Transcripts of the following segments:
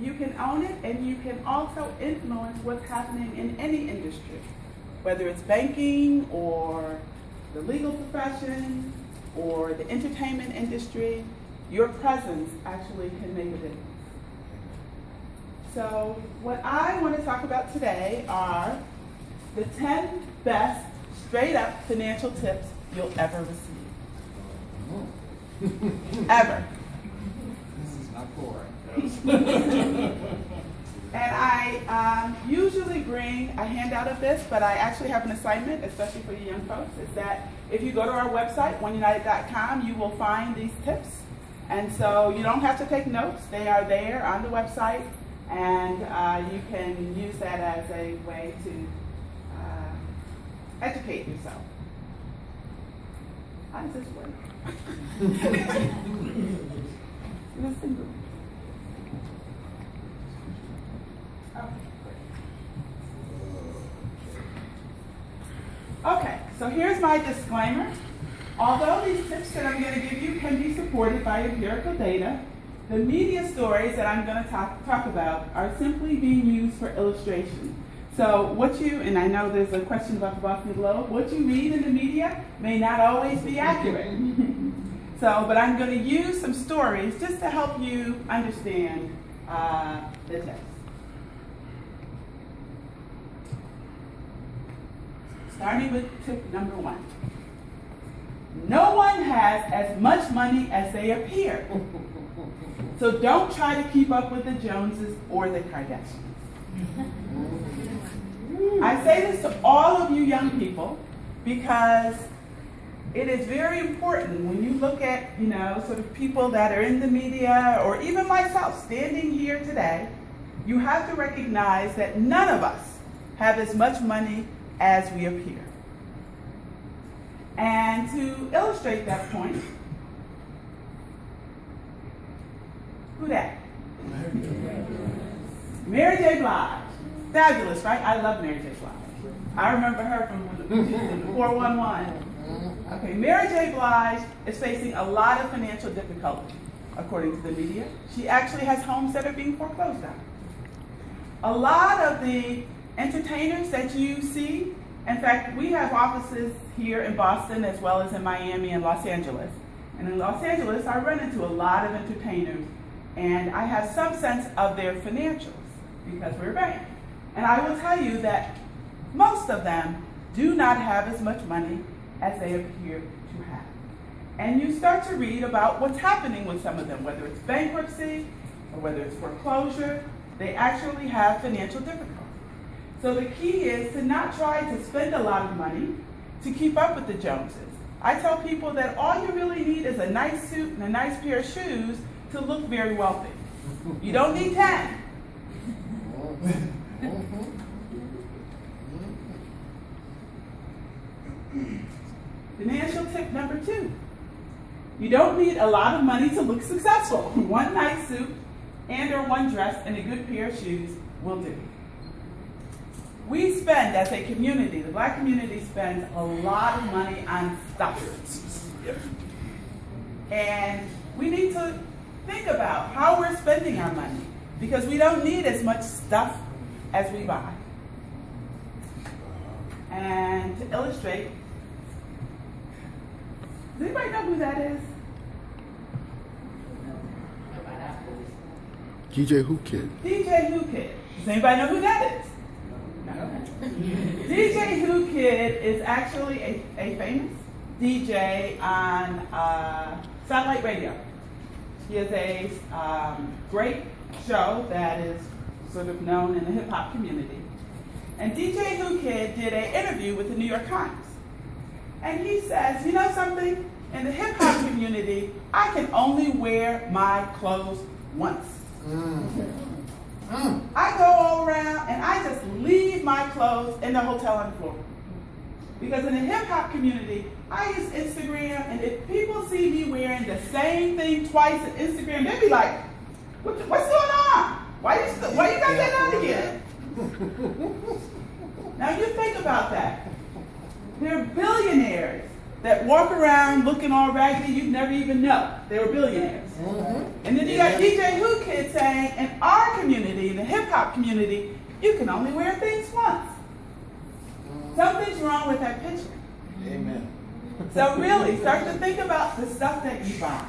you can own it, and you can also influence what's happening in any industry, whether it's banking or the legal profession or the entertainment industry. Your presence actually can make a difference. So what I want to talk about today are the 10 best straight up financial tips you'll ever receive. Ever. This is not boring. And I usually bring a handout of this, but I actually have an assignment, especially for you young folks, is that if you go to our website, oneunited.com, you will find these tips. And so you don't have to take notes. They are there on the website, and you can use that as a way to educate yourself. How does this work? Okay, so here's my disclaimer. Although these tips that I'm going to give you can be supported by empirical data, the media stories that I'm going to talk about are simply being used for illustration. So what you, and I know there's a question about the Boston Globe, what you read in the media may not always be accurate. But I'm going to use some stories just to help you understand the text. Starting with tip number 1. No one has as much money as they appear. So don't try to keep up with the Joneses or the Kardashians. I say this to all of you young people because it is very important when you look at, sort of people that are in the media, or even myself standing here today, you have to recognize that none of us have as much money as we appear. And to illustrate that point, who that? Mary J. Blige. Fabulous, right? I love Mary J. Blige. I remember her from 411. Okay, Mary J. Blige is facing a lot of financial difficulty, according to the media. She actually has homes that are being foreclosed on. A lot of the entertainers that you see, in fact, we have offices here in Boston as well as in Miami and Los Angeles. And in Los Angeles, I run into a lot of entertainers, and I have some sense of their financials because we're a bank. And I will tell you that most of them do not have as much money as they appear to have. And you start to read about what's happening with some of them, whether it's bankruptcy or whether it's foreclosure. They actually have financial difficulty. So the key is to not try to spend a lot of money to keep up with the Joneses. I tell people that all you really need is a nice suit and a nice pair of shoes to look very wealthy. You don't need 10. Financial tip number 2. You don't need a lot of money to look successful. One nice suit and/or one dress and a good pair of shoes will do. We spend, as a community, the Black community spends a lot of money on stuff. And we need to think about how we're spending our money, because we don't need as much stuff as we buy. And to illustrate, does anybody know who that is? DJ Who Kid. DJ Who Kid. Does anybody know who that is? DJ Who Kid is actually a famous DJ on satellite radio. He has a great show that is sort of known in the hip-hop community. And DJ Who Kid did an interview with the New York Times. And he says, you know something? In the hip-hop community, I can only wear my clothes once. I go all around and I just leave my clothes in the hotel on the floor. Because in the hip-hop community, I use Instagram, and if people see me wearing the same thing twice on Instagram, they'd be like, what's going on? Why you got that on again? Now you think about that. They're billionaires that walk around looking all raggedy, you'd never even know they were billionaires. And then you got DJ Who kids saying, in our community, in the hip hop community, you can only wear things once. Something's wrong with that picture. Amen. So really, start to think about the stuff that you buy.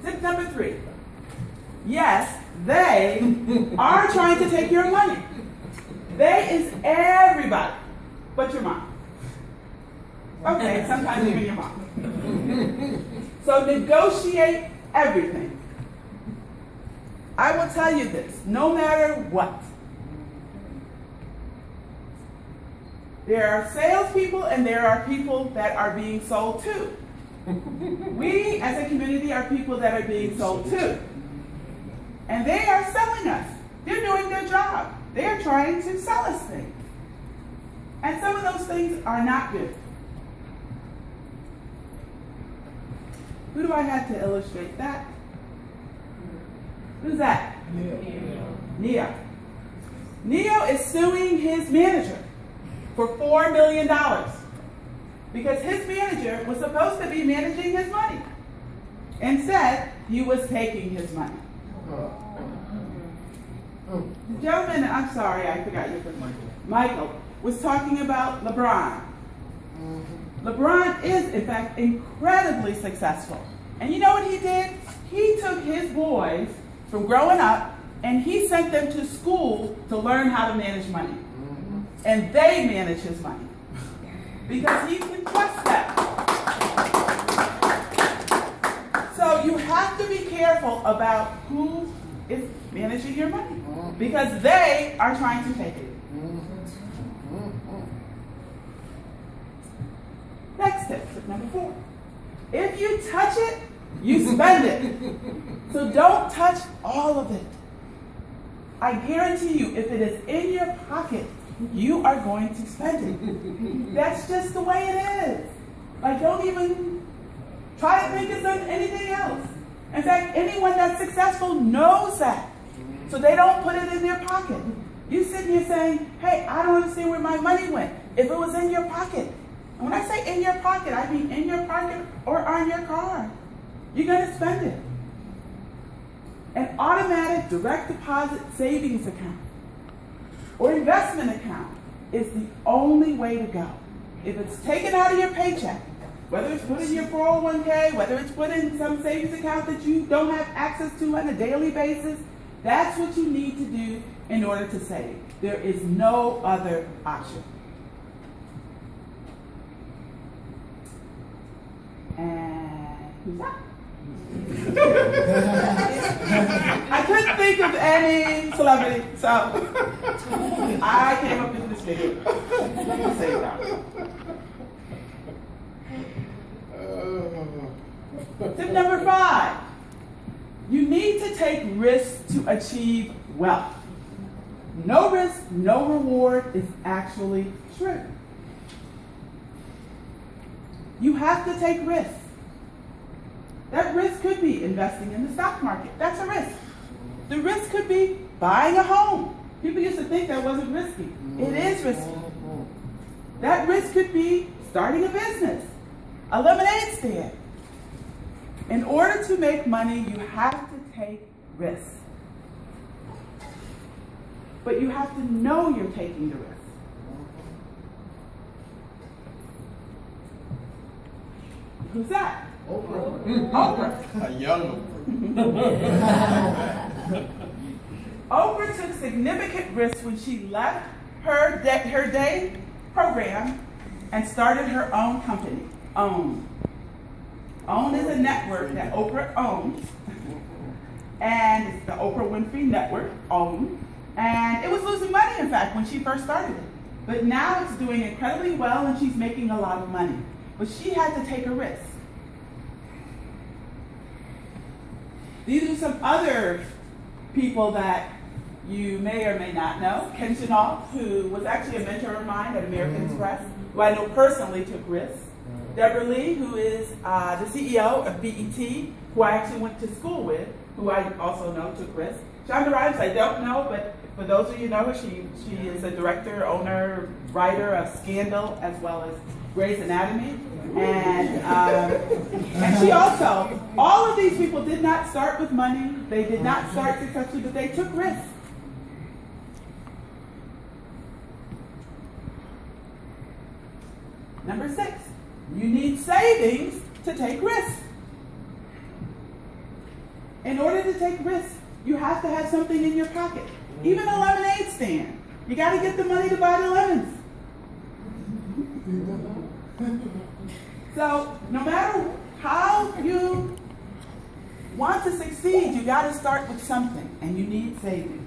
Tip number 3. Yes, they are trying to take your money. They is everybody but your mom. Okay, sometimes even your mom. So negotiate everything. I will tell you this, no matter what. There are salespeople and there are people that are being sold to. We as a community are people that are being sold to. And they are selling us. They're doing their job. They are trying to sell us things. And some of those things are not good. Who do I have to illustrate that? Who's that? Neo. Neo is suing his manager for $4 million because his manager was supposed to be managing his money. Instead, he was taking his money. The gentleman, I'm sorry, I forgot your first name. Michael was talking about LeBron. LeBron is, in fact, incredibly successful. And you know what he did? He took his boys from growing up and he sent them to school to learn how to manage money. And they manage his money because he can trust them. So you have to be careful about who is managing your money because they are trying to take it. Next tip number 4. If you touch it, you spend it. So don't touch all of it. I guarantee you, if it is in your pocket, you are going to spend it. That's just the way it is. Like, don't even try to think it's anything else. In fact, anyone that's successful knows that. So they don't put it in their pocket. You sit here saying, hey, I don't understand where my money went. If it was in your pocket. And when I say in your pocket, I mean in your pocket or on your card. You're going to spend it. An automatic direct deposit savings account or investment account is the only way to go. If it's taken out of your paycheck, whether it's put in your 401k, whether it's put in some savings account that you don't have access to on a daily basis, that's what you need to do in order to save. There is no other option. And who's that? I couldn't think of any celebrity, so I came up with this video. Say it out. Tip number 5. You need to take risks to achieve wealth. No risk, no reward is actually true. You have to take risks. That risk could be investing in the stock market. That's a risk. The risk could be buying a home. People used to think that wasn't risky. It is risky. That risk could be starting a business, a lemonade stand. In order to make money, you have to take risks. But you have to know you're taking the risk. Who's that? Oprah. A young Oprah. Oprah took significant risks when she left her day program and started her own company, OWN. OWN is a network that Oprah owns, and it's the Oprah Winfrey Network, OWN. And it was losing money, in fact, when she first started it. But now it's doing incredibly well, and she's making a lot of money. But she had to take a risk. These are some other people that you may or may not know. Ken Chenault, who was actually a mentor of mine at American Express, who I know personally took risks. Deborah Lee, who is the CEO of BET, who I actually went to school with, who I also know took risks. Shonda Rhimes, I don't know, but if For those of you who know her, she is a director, owner, writer of Scandal as well as Grey's Anatomy. And she also, all of these people did not start with money. They did not start successfully, but they took risks. Number 6, you need savings to take risks. In order to take risks, you have to have something in your pocket. Even a lemonade stand. You got to get the money to buy the lemons. So, no matter how you want to succeed, you got to start with something, and you need savings.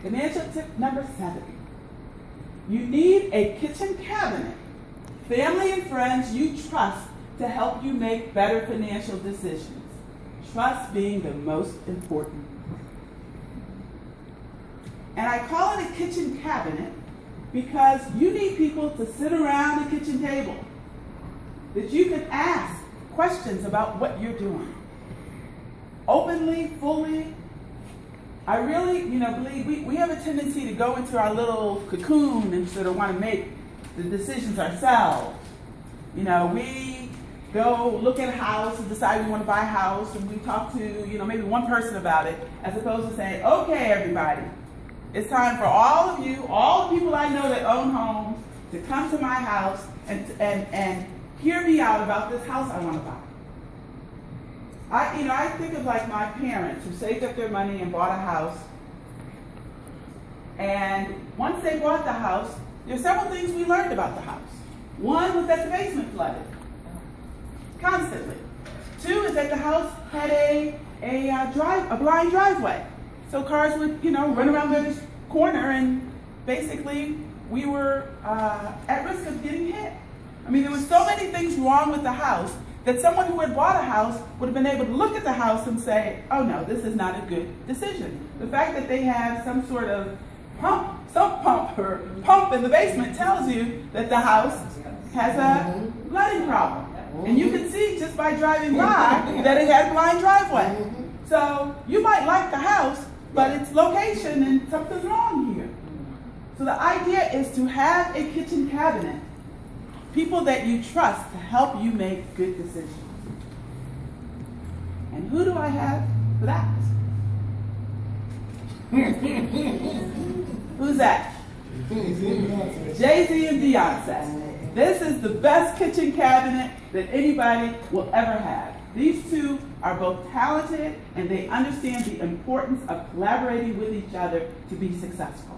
Financial tip number 7. You need a kitchen cabinet. Family and friends you trust to help you make better financial decisions. Trust being the most important. And I call it a kitchen cabinet because you need people to sit around the kitchen table that you can ask questions about what you're doing. Openly, fully. I really, believe we have a tendency to go into our little cocoon and sort of want to make the decisions ourselves. We go look at a house and decide we want to buy a house, and we talk to, maybe one person about it, as opposed to saying, okay, everybody, it's time for all of you, all the people I know that own homes, to come to my house and hear me out about this house I want to buy. I think of like my parents who saved up their money and bought a house. And once they bought the house, there's several things we learned about the house. One was that the basement flooded constantly. 2 is that the house had a blind driveway. So cars would, run around the corner, and basically we were at risk of getting hit. I mean, there were so many things wrong with the house that someone who had bought a house would have been able to look at the house and say, oh no, this is not a good decision. The fact that they have some sort of sump pump in the basement tells you that the house has a flooding problem. And you can see just by driving by that it had a blind driveway. So you might like the house, but its location and something's wrong here. So the idea is to have a kitchen cabinet, people that you trust to help you make good decisions. And who do I have for that? Who's that? Jay-Z and Beyonce. This is the best kitchen cabinet that anybody will ever have. These two are both talented, and they understand the importance of collaborating with each other to be successful.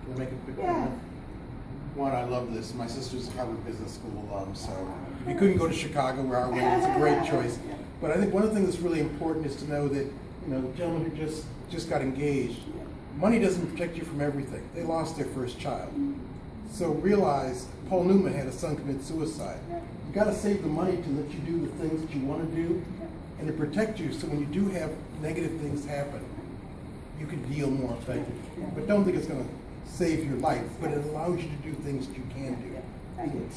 Can I make a quick Yeah. comment? One, I love this. My sister's a Harvard Business School alum, so if you couldn't go to Chicago where I went, it's a great choice. But I think one of the things that's really important is to know that, the gentleman who just got engaged, money doesn't protect you from everything. They lost their first child. So realize Paul Newman had a son commit suicide. You got to save the money to let you do the things that you want to do and to protect you, so when you do have negative things happen, you can deal more effectively. But don't think it's going to save your life, but it allows you to do things that you can do. Thank you.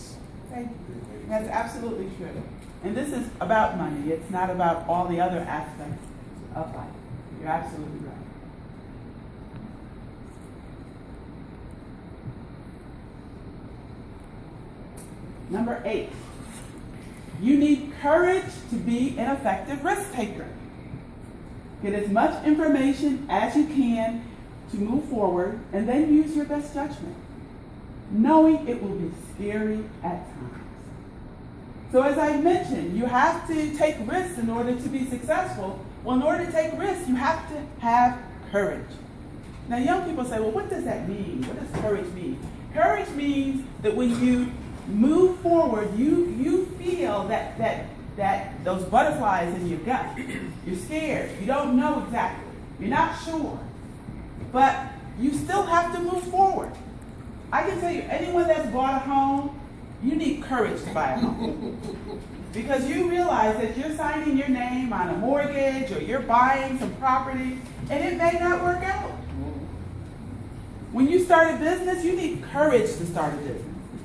Thank you. That's absolutely true. And this is about money. It's not about all the other aspects of life. You're absolutely right. Number 8, you need courage to be an effective risk taker. Get as much information as you can to move forward, and then use your best judgment, knowing it will be scary at times. So as I mentioned, you have to take risks in order to be successful. Well, in order to take risks, you have to have courage. Now, young people say, well, what does that mean? What does courage mean? Courage means that when you move forward, you feel that those butterflies in your gut. You're scared. You don't know exactly. You're not sure. But you still have to move forward. I can tell you, anyone that's bought a home, you need courage to buy a home. Because you realize that you're signing your name on a mortgage, or you're buying some property, and it may not work out. When you start a business, you need courage to start a business.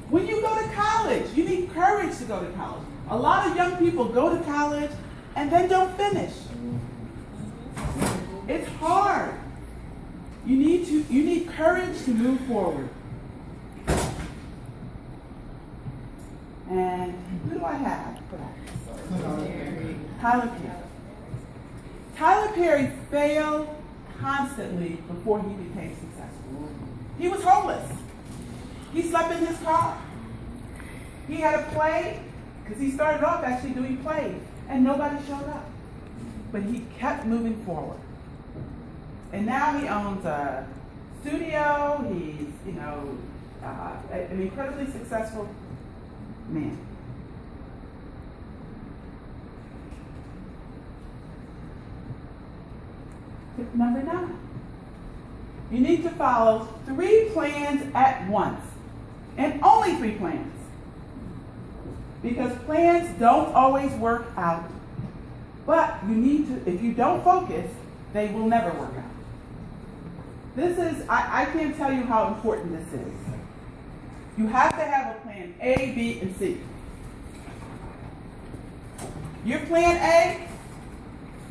When you go to college, you need courage to go to college. A lot of young people go to college and then don't finish. It's hard. You need courage to move forward. And who do I have for that? Tyler Perry. Tyler Perry failed constantly before he became successful. He was homeless. He slept in his car. He had a play, because he started off actually doing plays, and nobody showed up. But he kept moving forward. And now he owns a studio. He's, an incredibly successful man. Tip number 9. You need to follow 3 plans at once, and only 3 plans. Because plans don't always work out, but you need to, if you don't focus, they will never work out. This is, I can't tell you how important this is. You have to have a plan A, B, and C. Your plan A,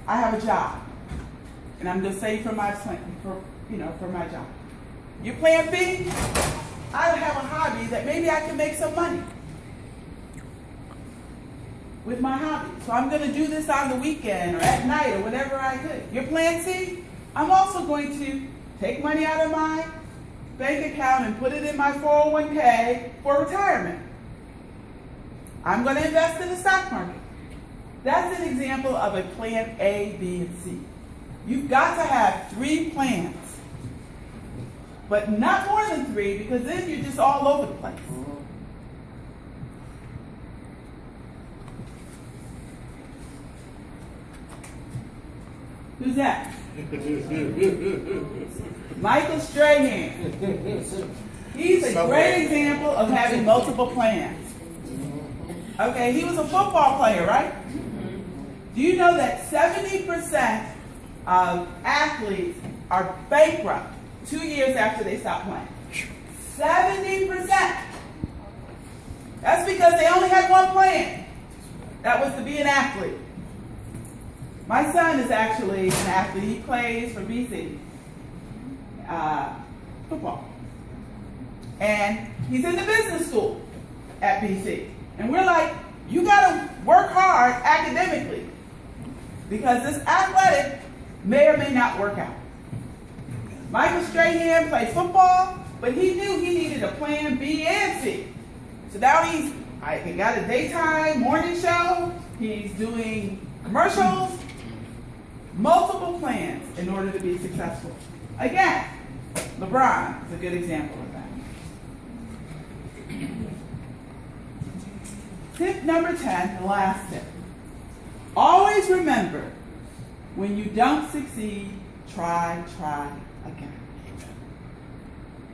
I have a job, and I'm just saving for my job. Your plan B, I have a hobby that maybe I can make some money with my hobby. So I'm going to do this on the weekend or at night or whatever I could. Your plan C, I'm also going to take money out of my bank account and put it in my 401k for retirement. I'm going to invest in the stock market. That's an example of a plan A, B, and C. You've got to have 3 plans, but not more than 3, because then you're just all over the place. Who's that? Michael Strahan. He's a great example of having multiple plans. Okay, he was a football player, right? Do you know that 70% of athletes are bankrupt 2 years after they stop playing? 70%. That's because they only had one plan. That was to be an athlete. My son is actually an athlete. He plays for BC football. And he's in the business school at BC. And we're like, you got to work hard academically, because this athletic may or may not work out. Michael Strahan played football, but he knew he needed a plan B and C. So now he got a daytime morning show. He's doing commercials. Multiple plans in order to be successful. Again, LeBron is a good example of that. Tip number 10, the last tip. Always remember, when you don't succeed, try again.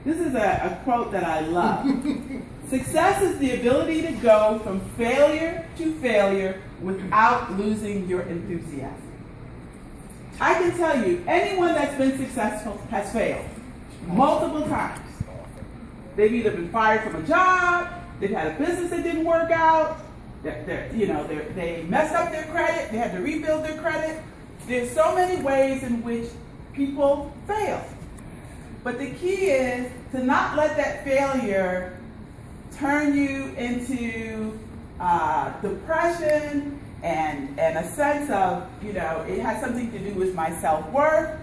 This is a quote that I love. Success is the ability to go from failure to failure without losing your enthusiasm. I can tell you, anyone that's been successful has failed multiple times. They've either been fired from a job, they've had a business that didn't work out, they messed up their credit, they had to rebuild their credit. There's so many ways in which people fail. But the key is to not let that failure turn you into depression and a sense of, it has something to do with my self-worth.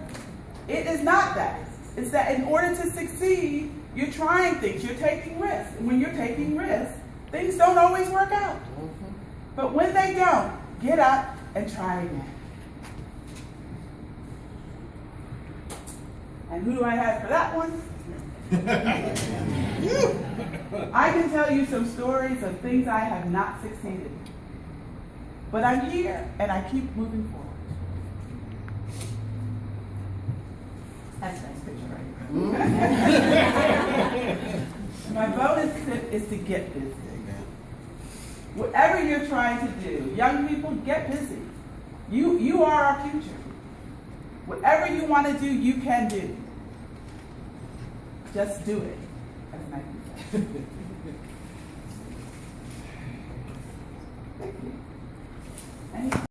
It is not that. It's that in order to succeed, you're trying things, you're taking risks. And when you're taking risks, things don't always work out. But when they don't, get up and try again. And who do I have for that one? I can tell you some stories of things I have not succeeded. But I'm here, and I keep moving forward. That's a nice picture, right? My bonus tip is to get busy. Whatever you're trying to do, young people, get busy. You are our future. Whatever you want to do, you can do. Just do it. That's my Any